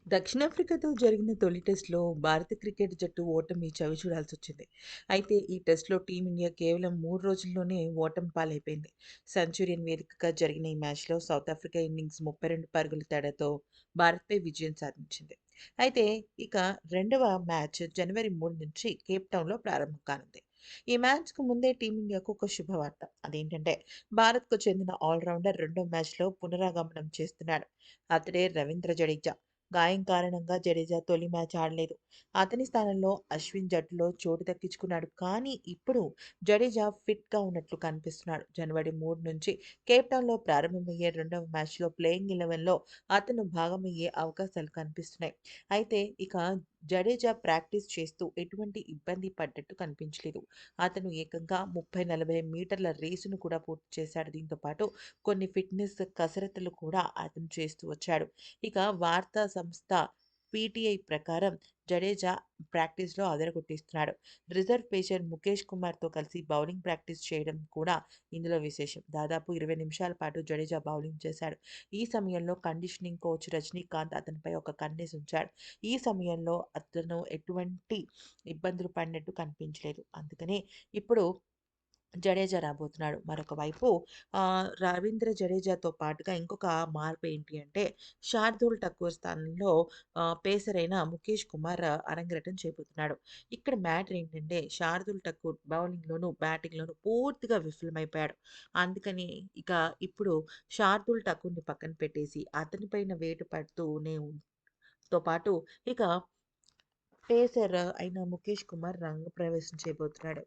దక్షిణాఫ్రికాతో జరిగిన తొలి టెస్ట్‌లో భారత క్రికెట్ జట్టు ఓటమి చవిచూడాల్సొచ్చింది. అయితే ఈ టెస్ట్‌లో టీమిండియా కేవలం 3 రోజుల్లోనే ఓటమి పాలైపోయింది. సెంచురియన్ వేదికగా జరిగిన ఈ మ్యాచ్‌లో సౌతాఫ్రికా ఇన్నింగ్స్ 32 పరుగుల తేడాతో భారత్‌పై విజయం సాధించింది. అయితే ఇక రెండవ మ్యాచ్ జనవరి 3 నుంచి కేప్ టౌన్‌లో ప్రారంభం కానుంది. ఈ మ్యాచ్‌కు ముందే టీమిండియాకు ఒక శుభవార్త. అదేంటంటే భారత్‌కు చెందిన ఆల్రౌండర్ రెండో మ్యాచ్‌లో పునరాగమనం చేస్తున్నాడు. అతడే రవీంద్ర జడేజా. గాయం కారణంగా జడేజా తొలి మ్యాచ్ ఆడలేదు. అతని స్థానంలో అశ్విన్ జట్టులో చోటు దక్కించుకున్నాడు. కానీ ఇప్పుడు జడేజా ఫిట్‌గా ఉన్నట్లు కనిపిస్తున్నాడు. జనవరి 3 నుంచి కేప్‌టౌన్‌లో ప్రారంభమయ్యే రెండవ మ్యాచ్‌లో ప్లేయింగ్ 11లో అతను భాగమయ్యే అవకాశాలు కనిపిస్తున్నాయి. అయితే ఇక జడేజా ప్రాక్టీస్ చేస్తూ ఎటువంటి ఇబ్బంది పడ్డట్టు కనిపించలేదు. అతను ఏకంగా 30, 40 మీటర్ల రేసును కూడా పూర్తి చేశాడు. దీంతో పాటు కొన్ని ఫిట్‌నెస్ కసరత్తులు కూడా అతను చేస్తూ వచ్చాడు. ఇక వార్తా సంస్థ పీటీఐ ప్రకారం జడేజా ప్రాక్టీస్‌లో అదరగొట్టేస్తున్నాడు. రిజర్వ్ పేసర్ ముఖేష్ కుమార్‌తో కలిసి బౌలింగ్ ప్రాక్టీస్ చేయడం కూడా ఇందులో విశేషం. దాదాపు 20 నిమిషాల పాటు జడేజా బౌలింగ్ చేశాడు. ఈ సమయంలో కండిషనింగ్ కోచ్ రజనీకాంత్ అతనిపై ఒక కన్నేసి ఉంచాడు. ఈ సమయంలో అతను ఎటువంటి ఇబ్బందులు పడినట్టు కనిపించలేదు. అందుకనే ఇప్పుడు జడేజా రాబోతున్నాడు. మరొక వైపు రవీంద్ర జడేజాతో పాటుగా ఇంకొక మార్పు ఏంటి అంటే శార్దూల్ ఠాకూర్ స్థానంలో పేసర్ అయిన ముఖేష్ కుమార్ అరంగేట్రం చేయబోతున్నాడు. ఇక్కడ మ్యాటర్ ఏంటంటే శార్దూల్ ఠాకూర్ బౌలింగ్‌లోను, బ్యాటింగ్‌లోను పూర్తిగా విఫలమైపోయాడు. అందుకని ఇక ఇప్పుడు శార్దూల్ ఠాకూర్‌ని పక్కన పెట్టేసి అతని పైన వేటు పడుతూనే తో పాటు ఇక పేసర్ అయిన ముఖేష్ కుమార్ రంగప్రవేశం చేయబోతున్నాడు.